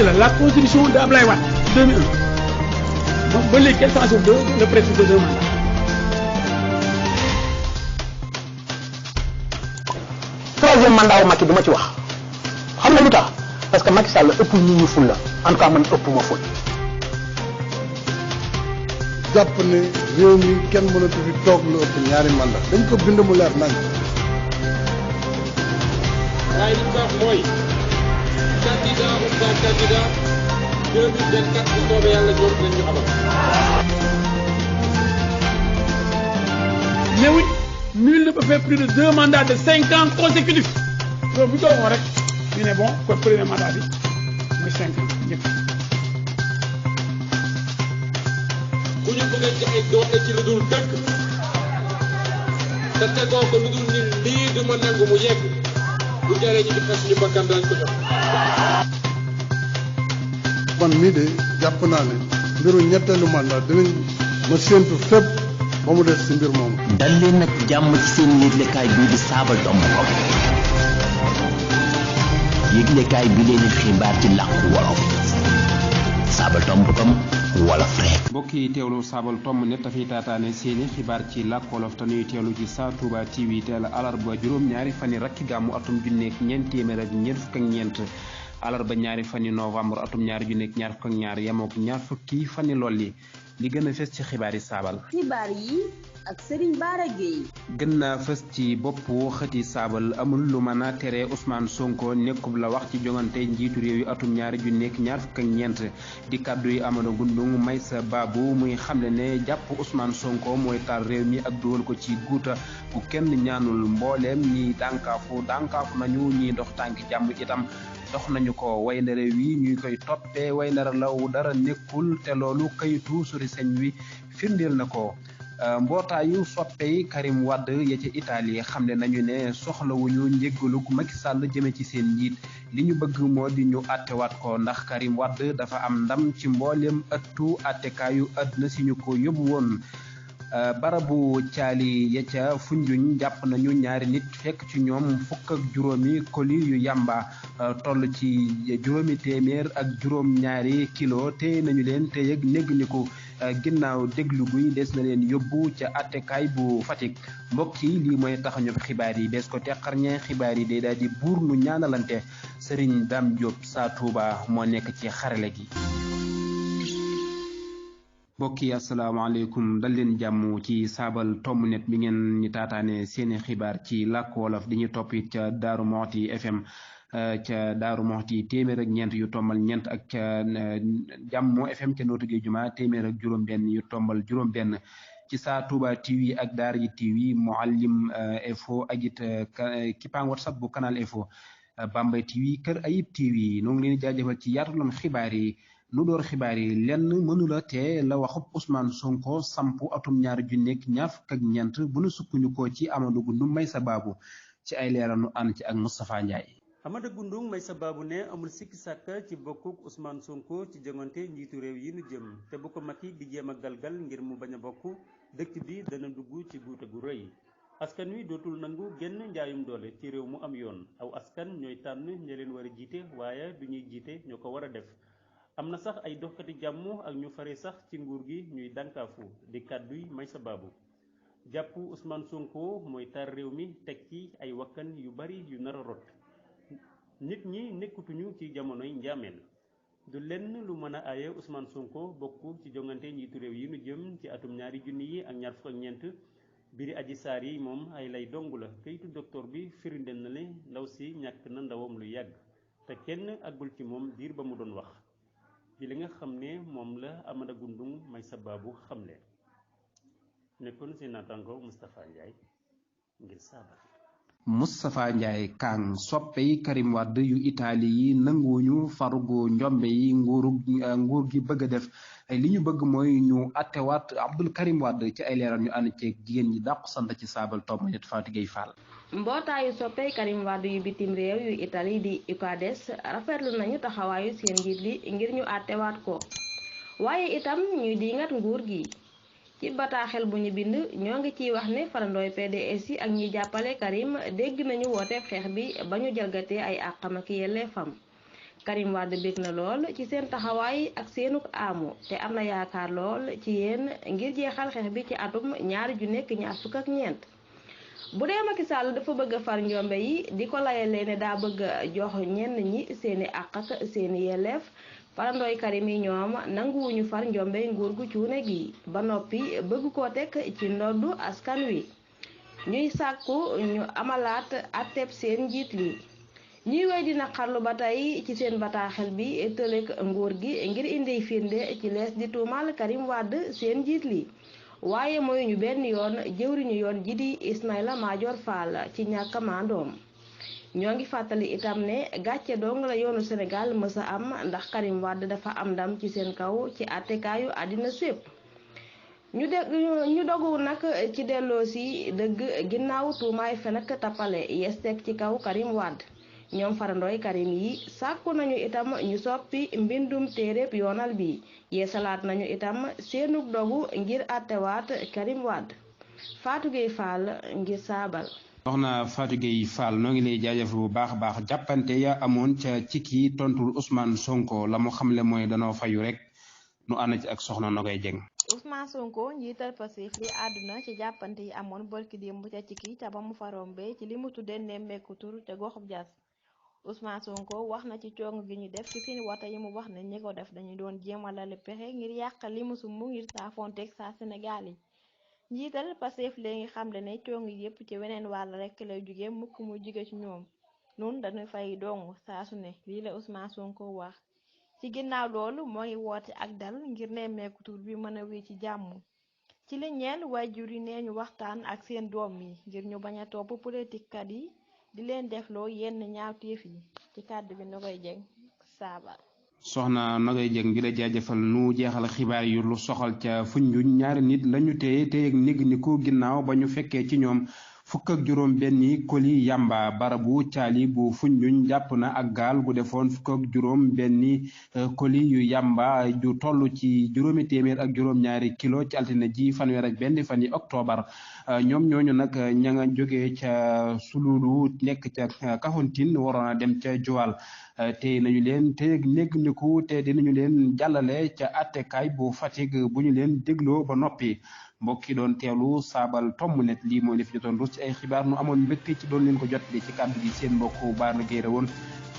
ni la constitution de Ablaye Wade 2001 donc ba léegi quelle chance de le principe de 2 mandats. troisième mandat wu Macky du ma ci wax xam nga lu tax parce que Macky Sall ëpp ñu ful la en tout cas man ëpp ma ful. jàpp ne réew mi kenn mënatu fi toog lu ëpp ñaari mandat dañ ko bind mu leer nañ. waaye li ñu wax mooy candidat ou pas candidat 2024 bu soobee yàlla ñoom dinañ ñu amal. mais oui nul ne peut faire plus de 2 mandats de 5 ans consécutifs loolu bu ñu ko waxoon rek ñu ne bon ko premier mandat bi mooy 5 ans njëkk. bu ñu bëggee ci ay doole ci lu dul dëkk te tegoo ko lu dul ni lii du ma nangu mu yegg bu jaree ñu ci xas suñu bakkan daañu ko jox. man mii de jàpp naa ne mbiru ñetteelu mandat dinañ ma séentu fépp ba mu des si mbir moomu. dal leen nag jàmm ci seen yëglekaay bii di saabal.com yëglekaay bi leen xibaar ci làkku wolof saabal.com wolof rek. mbokk yi teewlu saabal.com net dafay taataane seeni xibaar ci làkku wolof te nuy teewlu ci Sa Touba TV teel a alarba juróom-ñaari fani rakki gàmmu atum junneeg ñeent téeméer ak ñeent fukk ak ñeent alarba ñaari fani novembre atum ñaari junneeg ñaar fukk ak ñaar yemook ñaar fukki fani lolli li gën a fës ci xibaar yi saabal. xibaar yi ak Serigne Bara Gueye. gën naa fës ci boppu xëti saabal amul lu mën a tere Ousmane Sonko nekkub la wax ci jongante njiitu réew yi atum ñaari junneeg ñaar fukk ak ñeent di kàddu yi Amadou Goundou Maysa Babou muy xamle ne jàpp Ousmane Sonko mooy taal réew mi ak dugal ko ci guuta bu kenn ñaanul mbooleem ñi dànkaafu nañu ñi dox tànki jàmm itam dox nañu ko waynare wi ñuy koy toppee waynare law dara nekkul te loolu kayitu suri señ wi firndeel na ko. mbootaayu soppey Karim Wade ya ca Italie xamle nañu ne soxlawuñu njéggalug Macky Sall jëme ci seen njiit li ñu bëgg moo di ñu attewaat ko ndax Karim Wade dafa am ndam ci mboolem ëttu attekaayu àdduna si ñu ko yóbbu woon. barabu caali ya ca Foundiougne jàpp nañu ñaari nit fekk ci ñoom fukk ak juróomi colis yu yamba toll ci juróomi téeméer ak juróom-ñaari kilo téye nañu leen te yëg négg ni ko ginnaaw déglu guy des na leen yóbbu ca attekaay bu Fatick mbokk yi lii mooy tax ñu xibaar yi bees ko teqarñe xibaar yi day daal di buur nu ñaanalante Serigne Dame Diop Sa Touba moo nekk ci xarale gi. mbokk yi asalaamaaleykum dal leen jàmm ci saabal.com net bi ngeen ñi taataane seeni xibaar ci làkk wolof di ñu topp it ca Daaru Moxti FM ca Daaru Moxti téeméer ak ñeent yu tombal ñeent ak ca Jàmmo FM ca Nootu Géej Juma téeméer ak juróom-benn yu tombal juróom-benn ci Sa Touba TV ak Daara J TV Mouhalim Info ak it kippaang WhatsApp bu Canal Info Bambey TV Kër Ayib TV noo ngi leen di jaajëfal ci yaatalam xibaar yi. nu door xibaar yi lenn mënula te la waxub Ousmane Sonko sampu atum ñaari junneeg ñaar fukk ak ñeent bu nu sukkandikoo ci Amadou Goundou Maysa Babou ci ay leeral nu ànd ci ak Moustapha Ndiaye. Amadou Goundou Maysa Babou ne amul sikki sàkk ci bokkuk Ousmane Sonko ci jongante njiitu réew yi nu jëm te bu ko Macky di jéem a galgal ngir mu bañ a bokk dëkk bi dana dugg ci guute gu rëy askan wi dootul nangu genn njaayum doole ci réew mu am yoon aw askan ñooy tànn ña leen war a jiite waaye du ñuy jiite ñoo ko war a def. am na sax ay doxkati jàmm ak ñu fare sax ci nguur gi ñuy dànkaafu di kàdduy Maysa Babou jàpp Ousmane Sonko mooy tar réew mi teg ci ay wakkan yu bari yu nar a rot nit ñi nekkutuñu ci jamonoy njaameen du lenn lu mën a aaye Ousmane Sonko bokk ci jongante njiitu réew yi nu jëm ci atum ñaari junni yi ak ñaar fukk ak ñeent biri Adji Sarr yi moom ay lay dong la kayitu docteur bi firindeel na ne ndaw si ñàkk na ndawam lu yàgg te kenn àggul ci moom diir ba mu doon wax ci li nga xam ne moom la Amadou Goundou Maysa Babou xamle nekkoon seen naataango Moustapha Ndiaye ngir saabal. Moustapha Ndiaye Kang soppey Karim Wade yu Italie yi nanguwuñu farugu njombe yi nguur gi bëgg a def li ñu bëgg mooy ñu attewaat Abdoul Karim Wade ci ay leeral ñu ànd ceeg jigéen ñi dàqu sant ci saabal.com net Fatou Gueye Fall. mbootaayu soppey Karim Wade yu bitim réew yu Italie di UCADES rafetlu nañu taxawaayu seen njiit li ngir ñu àttewaat ko waaye itam ñuy diingat nguur gi ci bataaxel bu ñu bind ñoo ngi ciy wax ne farandooy PDS yi ak ñiy jàppale Karim dégg nañu woote xeex bi ba ñu jalgatee ay àqam ak yelleefam Karim Wade bég na lool ci seen taxawaay ak seenuk aamu te am na yaakaar lool ci yéen ngir jeexal xeex bi ci atum 2024. bu dee Macky Sall dafa bëgg a far njombe yi di ko layalee ne daa bëgg a jox ñenn ñi seeni àq ak seeni yelleef farandooy Karim yi ñoom nanguwuñu far njombe nguur gu cuune gi ba noppi bëgg koo teg ci ndoddu askan wi ñuy sàkku ñu amalaat atteb seen njiit li ñuy wey di naqarlu ba tey ci seen bataaxel bi tëlek nguur gi ngir indi firnde ci lees di tuumal Karim Wade seen njiit li waaye mooy ñu benn yoon jëwriñu yoon ji di Ismaïla Madior Fall ci ñàkk maandoom ñoo ngi fàttali itam ne gàcce dong la yoonu Sénégal mës a am ndax Karim Wade dafa am ndam ci seen kaw ci àttekaayu àddina sépp ñu dogu nag ci delloo si dëgg ginnaaw tuumaay fen ak tappale yestek ci kaw Karim Wade ñoom farandooy Karim yi sàkku nañu itam ñu soppi mbindum téereb yoonal bi yeesalaat nañu itam seenug dogu ngir àttewaat Karim Wade. Fatou Gueye Fall ngir saabal. soxna Fatou Gueye Fall noo ngi lay jaajëf bu baax a baax jàppante ya amoon ca ci kii tontul Ousmane Sonko la mu xamle mooy danoo fayu rek nu ànd ci ak soxna Nogay Dieng. Ousmane Sonko njiital Pastef li àdduna ci jàppante yi amoon barki démb ca Cikki ca ba mu farombe ci li mu tuddee nemmeeku tur te goxub Diass. Ousmane Sonko wax na ci cong gi ñu def ci seen wata yi mu wax ne ñi ko def dañu doon jéemalale pexe ngir yàq li mu sumb ngir saa fonteeg saa Sénégal yi njiital Pastef léegi xamle ne cong yi yépp ci weneen wàll rek lay jóge mukk mu jóge ci ñoom nun dañu fay dong saa su ne lii la Ousmane Sonko wax ci ginnaaw loolu moo ngi woote ak dal ngir nemmeeku tur bi mën a wéy ci jàmm ci li ñeel waajur yi nee ñu waxtaan ak seen doom yi ngir ñu bañ a topp politique kat yi di leen defloo yenn ñaawteef yi ci kàddu bi Nogay Dieng saabal. soxna Nogay Dieng di la jaajëfal nu jeexal xibaar yu lu soxal ca Foundiougne ñaari nit lañu téye ak nég ni ko ginnaaw ba ñu fekkee ci ñoom fukk ak juróom benni koli yamba barabu caali bu Foundiougne jàpp na ak gaal gu defoon fukk ak juróom benni koli yu yamba ju toll ci juróomi téeméer ak juróom ñaari kilo ci altine ji fanweer ak benn fan yi octobre ñoom ñooñu nag ña nga jógee ca Sululu nekk ca Kafountine waroon a dem ca Joal te nañu leen te néeg niku te dinañu leen jàllale ca attekaay bu Fatick bu ñu leen dégloo ba noppi mbokk yi doon teelu saabal tomb net lii mooy li fi jotoon rus ci ay xibaar nu amoon mbégte ci doon leen ko jot li ci kàddu gi seen mbokk Baara Gueye woon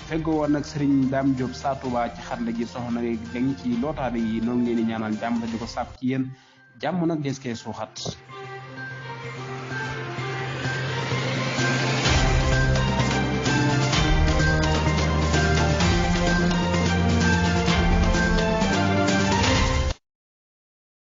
feggoo woon nag Serigne Dame Diop Sa Touba ci xarala gi soxna Dieng ci lootaane yi noo ngi leen di ñaanal jàmm di ko sàpp ci yéen jàmm nag des koy suuxat